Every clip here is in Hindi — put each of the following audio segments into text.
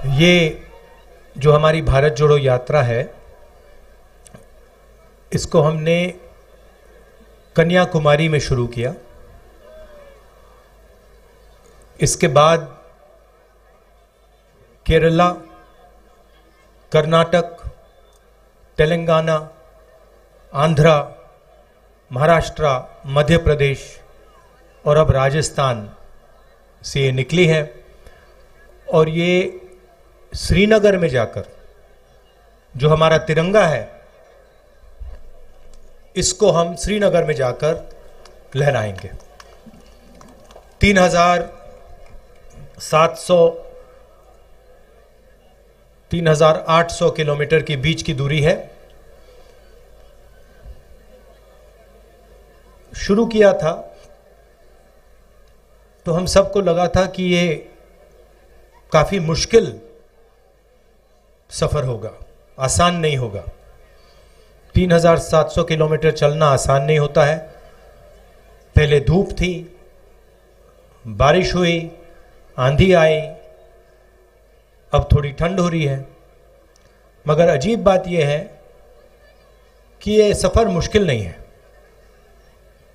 ये जो हमारी भारत जोड़ो यात्रा है, इसको हमने कन्याकुमारी में शुरू किया। इसके बाद केरला, कर्नाटक, तेलंगाना, आंध्रा, महाराष्ट्र, मध्य प्रदेश और अब राजस्थान से ये निकली है। और ये श्रीनगर में जाकर जो हमारा तिरंगा है, इसको हम श्रीनगर में जाकर लहराएंगे। 3,800 किलोमीटर की बीच की दूरी है। शुरू किया था तो हम सबको लगा था कि ये काफी मुश्किल सफर होगा, आसान नहीं होगा। 3,700 किलोमीटर चलना आसान नहीं होता है। पहले धूप थी, बारिश हुई, आंधी आई, अब थोड़ी ठंड हो रही है। मगर अजीब बात यह है कि ये सफर मुश्किल नहीं है,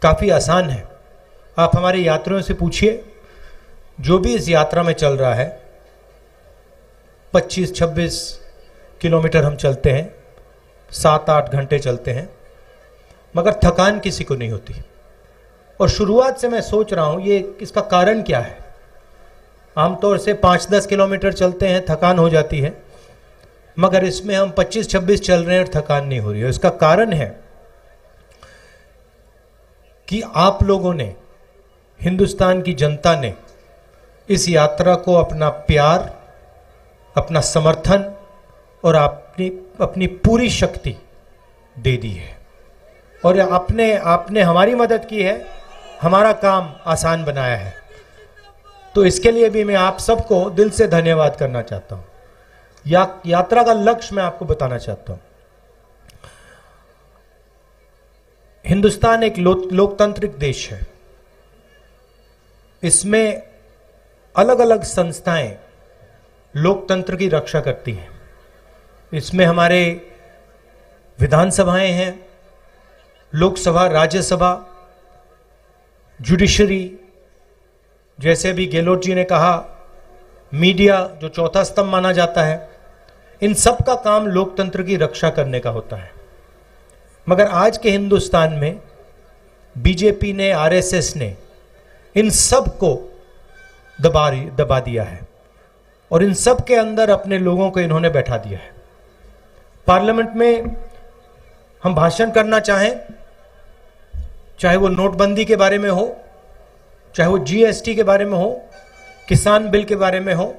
काफी आसान है। आप हमारे यात्रियों से पूछिए, जो भी इस यात्रा में चल रहा है, 25-26 किलोमीटर हम चलते हैं, 7-8 घंटे चलते हैं, मगर थकान किसी को नहीं होती। और शुरुआत से मैं सोच रहा हूं ये इसका कारण क्या है। आमतौर से 5-10 किलोमीटर चलते हैं, थकान हो जाती है, मगर इसमें हम 25-26 चल रहे हैं और थकान नहीं हो रही है। इसका कारण है कि आप लोगों ने, हिंदुस्तान की जनता ने इस यात्रा को अपना प्यार, अपना समर्थन और अपनी पूरी शक्ति दे दी है। और आपने हमारी मदद की है, हमारा काम आसान बनाया है। तो इसके लिए भी मैं आप सबको दिल से धन्यवाद करना चाहता हूं। यात्रा का लक्ष्य मैं आपको बताना चाहता हूं। हिंदुस्तान एक लोकतांत्रिक देश है। इसमें अलग अलग संस्थाएं लोकतंत्र की रक्षा करती हैं। इसमें हमारे विधानसभाएं हैं, लोकसभा, राज्यसभा, जुडिशरी, जैसे भी गेहलोत जी ने कहा, मीडिया जो चौथा स्तंभ माना जाता है। इन सब का काम लोकतंत्र की रक्षा करने का होता है। मगर आज के हिंदुस्तान में बीजेपी ने, आरएसएस ने इन सब को दबा दिया है और इन सब के अंदर अपने लोगों को इन्होंने बैठा दिया है। पार्लियामेंट में हम भाषण करना चाहें, चाहे वो नोटबंदी के बारे में हो, चाहे वो जीएसटी के बारे में हो, किसान बिल के बारे में हो,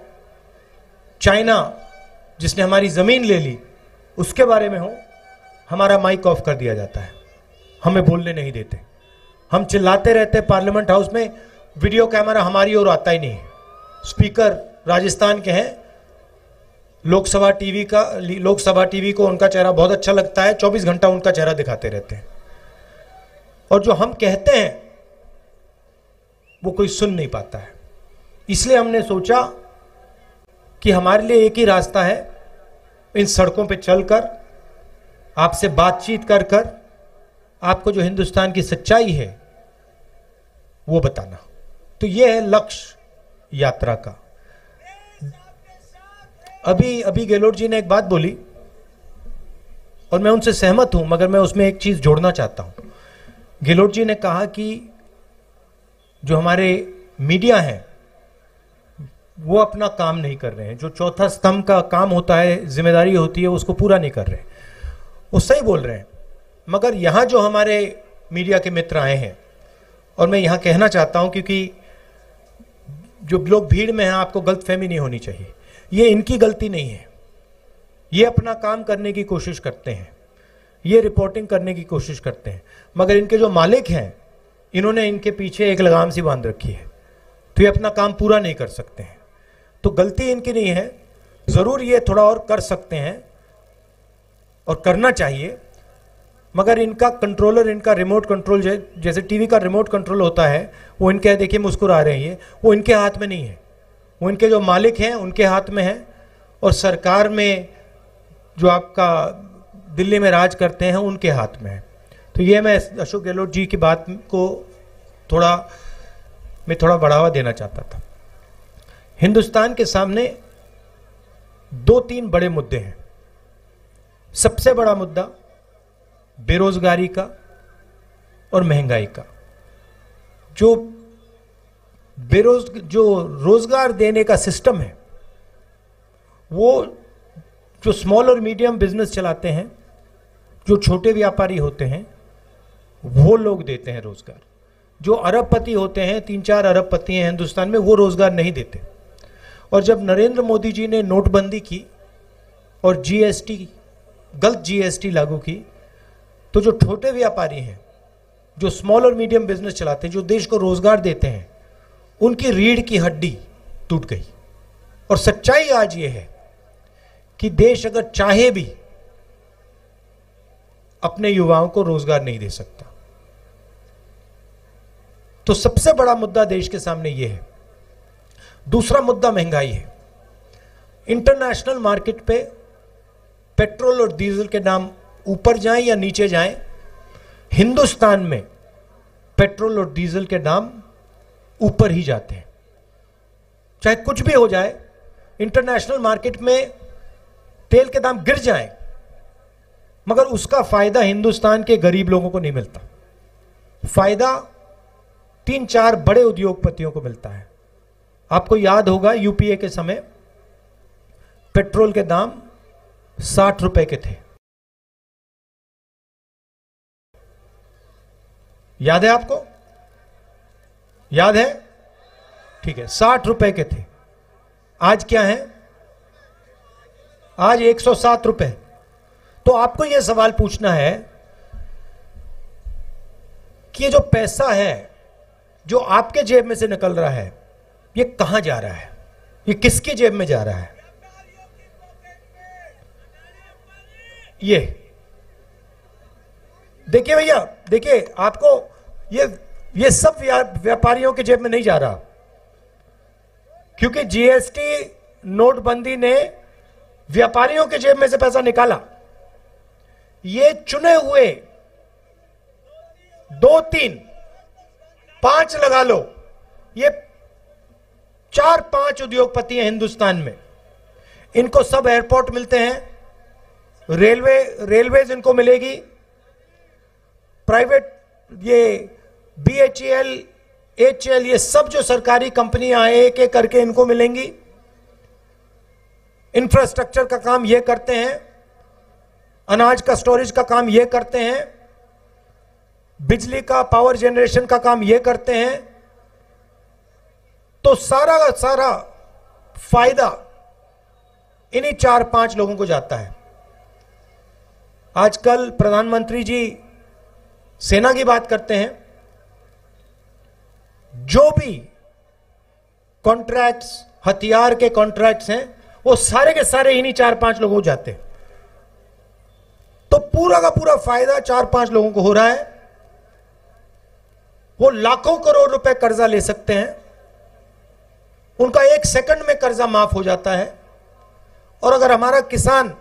चाइना जिसने हमारी जमीन ले ली उसके बारे में हो, हमारा माइक ऑफ कर दिया जाता है, हमें बोलने नहीं देते। हम चिल्लाते रहते पार्लियामेंट हाउस में, वीडियो कैमरा हमारी ओर आता ही नहीं है। स्पीकर राजस्थान के हैं, लोकसभा टीवी को उनका चेहरा बहुत अच्छा लगता है, 24 घंटा उनका चेहरा दिखाते रहते हैं। और जो हम कहते हैं वो कोई सुन नहीं पाता है। इसलिए हमने सोचा कि हमारे लिए एक ही रास्ता है, इन सड़कों पे चलकर आपसे बातचीत कर कर आपको जो हिंदुस्तान की सच्चाई है वो बताना। तो ये है लक्ष्य यात्रा का। अभी गेहलोत जी ने एक बात बोली और मैं उनसे सहमत हूं, मगर मैं उसमें एक चीज जोड़ना चाहता हूं। गेहलोत जी ने कहा कि जो हमारे मीडिया हैं वो अपना काम नहीं कर रहे हैं, जो चौथा स्तंभ का काम होता है, जिम्मेदारी होती है, उसको पूरा नहीं कर रहे। वो सही बोल रहे हैं। मगर यहां जो हमारे मीडिया के मित्र आए हैं, और मैं यहां कहना चाहता हूं क्योंकि जो लोग भीड़ में हैं, आपको गलतफहमी नहीं होनी चाहिए, ये इनकी गलती नहीं है। ये अपना काम करने की कोशिश करते हैं, ये रिपोर्टिंग करने की कोशिश करते हैं, मगर इनके जो मालिक हैं, इन्होंने इनके पीछे एक लगाम सी बांध रखी है, तो ये अपना काम पूरा नहीं कर सकते हैं। तो गलती इनकी नहीं है, जरूर ये थोड़ा और कर सकते हैं और करना चाहिए, मगर इनका कंट्रोलर, इनका रिमोट कंट्रोल, जैसे टीवी का रिमोट कंट्रोल होता है, वो इनके, देखिए मुस्कुरा रहे हैं, वो इनके हाथ में नहीं है, वो इनके जो मालिक हैं उनके हाथ में है। और सरकार में जो आपका दिल्ली में राज करते हैं उनके हाथ में है। तो ये मैं अशोक गहलोत जी की बात को थोड़ा बढ़ावा देना चाहता था। हिंदुस्तान के सामने 2-3 बड़े मुद्दे हैं। सबसे बड़ा मुद्दा बेरोजगारी का और महंगाई का। जो रोजगार देने का सिस्टम है, वो जो स्मॉल और मीडियम बिजनेस चलाते हैं, जो छोटे व्यापारी होते हैं, वो लोग देते हैं रोजगार। जो अरबपति होते हैं, 3-4 अरबपति हैं हिंदुस्तान में, वो रोजगार नहीं देते। और जब नरेंद्र मोदी जी ने नोटबंदी की और जीएसटी, गलत जीएसटी लागू की, तो जो छोटे व्यापारी हैं, जो स्मॉल और मीडियम बिजनेस चलाते हैं, जो देश को रोजगार देते हैं, उनकी रीढ़ की हड्डी टूट गई। और सच्चाई आज ये है कि देश अगर चाहे भी अपने युवाओं को रोजगार नहीं दे सकता। तो सबसे बड़ा मुद्दा देश के सामने यह है। दूसरा मुद्दा महंगाई है। इंटरनेशनल मार्केट पे पेट्रोल और डीजल के दाम ऊपर जाएं या नीचे जाएं, हिंदुस्तान में पेट्रोल और डीजल के दाम ऊपर ही जाते हैं। चाहे कुछ भी हो जाए, इंटरनेशनल मार्केट में तेल के दाम गिर जाएं, मगर उसका फायदा हिंदुस्तान के गरीब लोगों को नहीं मिलता। फायदा 3-4 बड़े उद्योगपतियों को मिलता है। आपको याद होगा यूपीए के समय पेट्रोल के दाम 60 रुपए के थे। याद है आपको? याद है? ठीक है, 60 रुपए के थे। आज क्या है? आज 107 रुपए। तो आपको यह सवाल पूछना है कि ये जो पैसा है जो आपके जेब में से निकल रहा है, ये कहां जा रहा है? ये किसकी जेब में जा रहा है? ये देखिए भैया, देखिए, आपको ये सब व्यापारियों के जेब में नहीं जा रहा, क्योंकि जीएसटी नोटबंदी ने व्यापारियों के जेब में से पैसा निकाला। ये चुने हुए 2-3 5 लगा लो, ये 4-5 उद्योगपति हैं हिंदुस्तान में। इनको सब एयरपोर्ट मिलते हैं, रेलवेज इनको मिलेगी, प्राइवेट ये बीएचईएल, एचएल, ये सब जो सरकारी कंपनियां एक एक करके इनको मिलेंगी। इंफ्रास्ट्रक्चर का काम ये करते हैं, अनाज का स्टोरेज का काम ये करते हैं, बिजली का पावर जनरेशन का काम ये करते हैं। तो सारा का सारा फायदा इन्हीं 4-5 लोगों को जाता है। आजकल प्रधानमंत्री जी सेना की बात करते हैं। जो भी कॉन्ट्रैक्ट्स, हथियार के कॉन्ट्रैक्ट्स हैं, वो सारे के सारे इन्हीं 4-5 लोगों को जाते हैं। तो पूरा का पूरा फायदा 4-5 लोगों को हो रहा है। वो लाखों करोड़ रुपए कर्जा ले सकते हैं, उनका 1 सेकंड में कर्जा माफ हो जाता है। और अगर हमारा किसान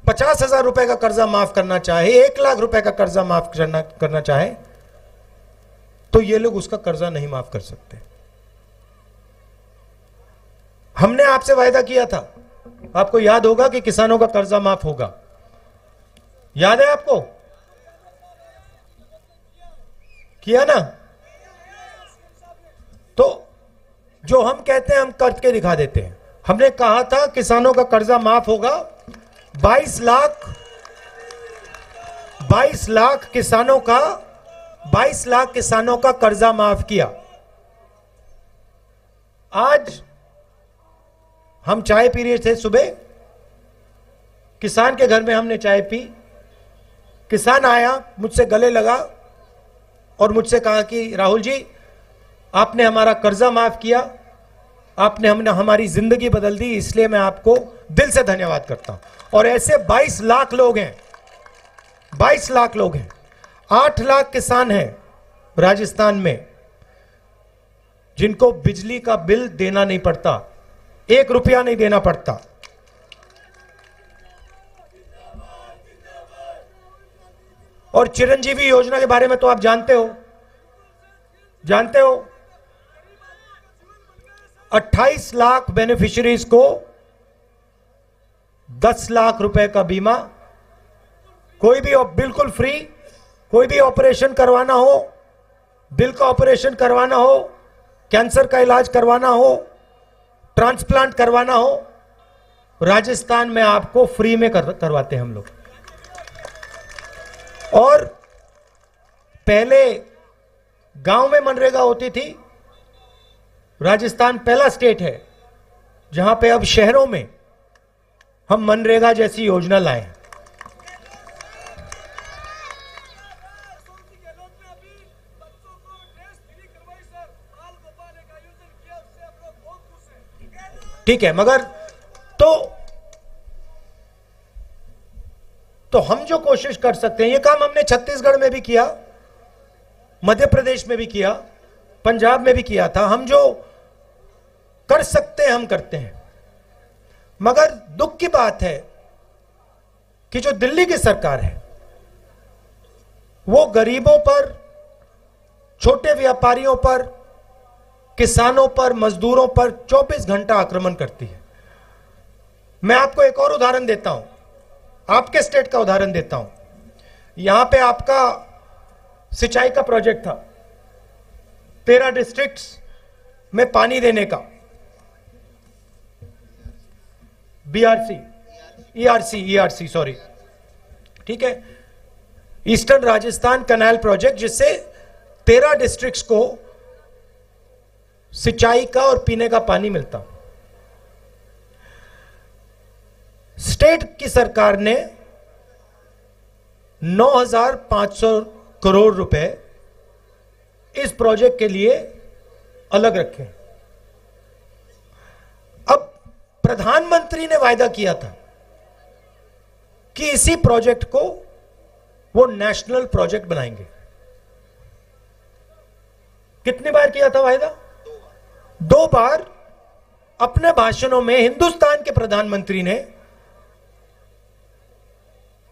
50,000 रुपए का कर्जा माफ करना चाहे, 1 लाख रुपए का कर्जा माफ करना चाहे, तो ये लोग उसका कर्जा नहीं माफ कर सकते। हमने आपसे वायदा किया था, आपको याद होगा, कि किसानों का कर्जा माफ होगा। याद है आपको? किया ना? तो जो हम कहते हैं हम करके दिखा देते हैं। हमने कहा था किसानों का कर्जा माफ होगा। 22 लाख किसानों का कर्जा माफ किया। आज हम चाय पी रहे थे सुबह, किसान के घर में हमने चाय पी। किसान आया, मुझसे गले लगा और मुझसे कहा कि राहुल जी, आपने हमारा कर्जा माफ किया, आपने हमारी जिंदगी बदल दी, इसलिए मैं आपको दिल से धन्यवाद करता हूं। और ऐसे 22 लाख लोग हैं, 22 लाख लोग हैं। 8 लाख किसान हैं राजस्थान में जिनको बिजली का बिल देना नहीं पड़ता, 1 रुपया नहीं देना पड़ता। और चिरंजीवी योजना के बारे में तो आप जानते हो 28 लाख बेनिफिशियरीज को 10 लाख रुपए का बीमा, कोई भी बिल्कुल फ्री, कोई भी ऑपरेशन करवाना हो, दिल का ऑपरेशन करवाना हो, कैंसर का इलाज करवाना हो, ट्रांसप्लांट करवाना हो, राजस्थान में आपको फ्री में करवाते हैं हम लोग। और पहले गांव में मनरेगा होती थी, राजस्थान पहला स्टेट है जहां पे अब शहरों में हम मनरेगा जैसी योजना लाए। ठीक है, मगर तो हम जो कोशिश कर सकते हैं, ये काम हमने छत्तीसगढ़ में भी किया, मध्य प्रदेश में भी किया, पंजाब में भी किया था। हम जो कर सकते हैं हम करते हैं। मगर दुख की बात है कि जो दिल्ली की सरकार है वो गरीबों पर, छोटे व्यापारियों पर, किसानों पर, मजदूरों पर 24 घंटा आक्रमण करती है। मैं आपको एक और उदाहरण देता हूं, आपके स्टेट का उदाहरण देता हूं। यहां पे आपका सिंचाई का प्रोजेक्ट था, 13 डिस्ट्रिक्ट्स में पानी देने का, ईआरसी सॉरी, ठीक है, ईस्टर्न राजस्थान कैनाल प्रोजेक्ट, जिससे 13 डिस्ट्रिक्ट्स को सिंचाई का और पीने का पानी मिलता। स्टेट की सरकार ने 9,500 करोड़ रुपए इस प्रोजेक्ट के लिए अलग रखे। अब प्रधानमंत्री ने वायदा किया था कि इसी प्रोजेक्ट को वो नेशनल प्रोजेक्ट बनाएंगे। कितनी बार किया था वायदा? 2 बार। अपने भाषणों में हिंदुस्तान के प्रधानमंत्री ने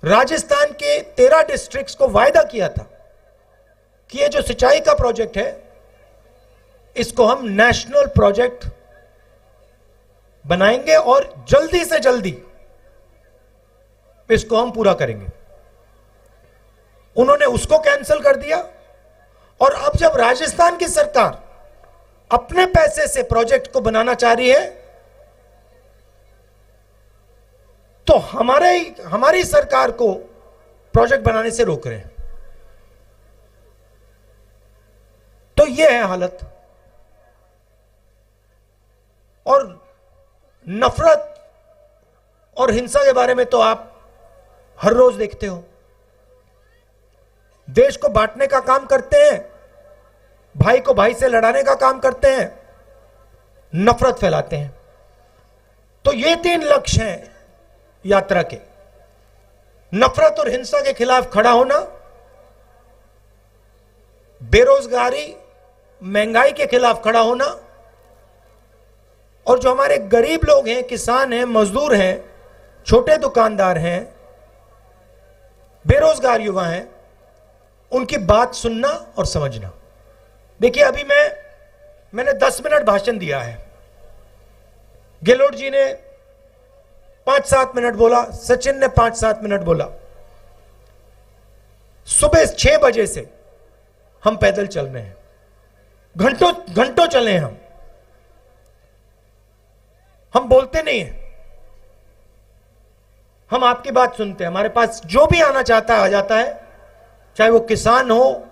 राजस्थान के 13 डिस्ट्रिक्ट्स को वायदा किया था कि ये जो सिंचाई का प्रोजेक्ट है इसको हम नेशनल प्रोजेक्ट बनाएंगे और जल्दी से जल्दी इसको हम पूरा करेंगे। उन्होंने उसको कैंसिल कर दिया और अब जब राजस्थान की सरकार अपने पैसे से प्रोजेक्ट को बनाना चाह रही है तो हमारी सरकार को प्रोजेक्ट बनाने से रोक रहे हैं। तो यह है हालत। और नफरत और हिंसा के बारे में तो आप हर रोज देखते हो। देश को बांटने का काम करते हैं, भाई को भाई से लड़ाने का काम करते हैं, नफरत फैलाते हैं। तो ये 3 लक्ष्य हैं यात्रा के। नफरत और हिंसा के खिलाफ खड़ा होना, बेरोजगारी, महंगाई के खिलाफ खड़ा होना, और जो हमारे गरीब लोग हैं, किसान हैं, मजदूर हैं, छोटे दुकानदार हैं, बेरोजगार युवा हैं, उनकी बात सुनना और समझना। देखिए, अभी मैंने 10 मिनट भाषण दिया है। गहलोत जी ने 5-7 मिनट बोला, सचिन ने 5-7 मिनट बोला। सुबह 6 बजे से हम पैदल चल रहे हैं, घंटों चले हैं। हम बोलते नहीं हैं, हम आपकी बात सुनते हैं। हमारे पास जो भी आना चाहता है आ जाता है, चाहे वो किसान हो,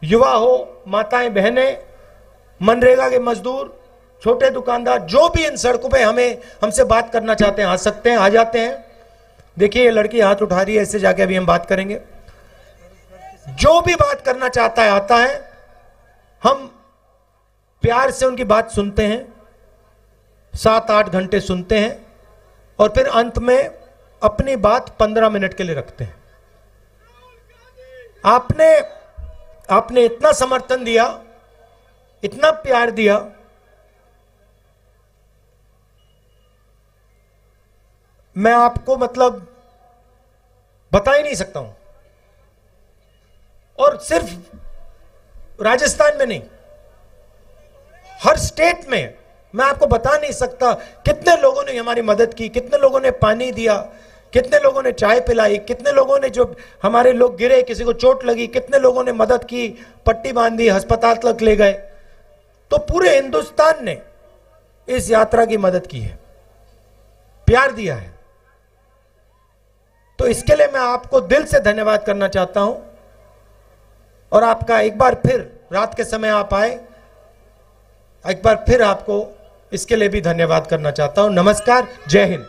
युवा हो, माताएं बहनें, मनरेगा के मजदूर, छोटे दुकानदार, जो भी इन सड़कों पे हमसे बात करना चाहते हैं आ सकते हैं, आ जाते हैं। देखिए, ये लड़की हाथ उठा रही है, इससे जाके अभी हम बात करेंगे। जो भी बात करना चाहता है आता है, हम प्यार से उनकी बात सुनते हैं, 7-8 घंटे सुनते हैं और फिर अंत में अपनी बात 15 मिनट के लिए रखते हैं। आपने इतना समर्थन दिया, इतना प्यार दिया, मैं आपको मतलब बता ही नहीं सकता हूं। और सिर्फ राजस्थान में नहीं, हर स्टेट में। मैं आपको बता नहीं सकता कितने लोगों ने हमारी मदद की, कितने लोगों ने पानी दिया, कितने लोगों ने चाय पिलाई, कितने लोगों ने, जो हमारे लोग गिरे, किसी को चोट लगी, कितने लोगों ने मदद की, पट्टी बांधी, अस्पताल तक ले गए। तो पूरे हिंदुस्तान ने इस यात्रा की मदद की है, प्यार दिया है। तो इसके लिए मैं आपको दिल से धन्यवाद करना चाहता हूं, और आपका एक बार फिर, रात के समय आप आए, एक बार फिर आपको इसके लिए भी धन्यवाद करना चाहता हूं। नमस्कार, जय हिंद।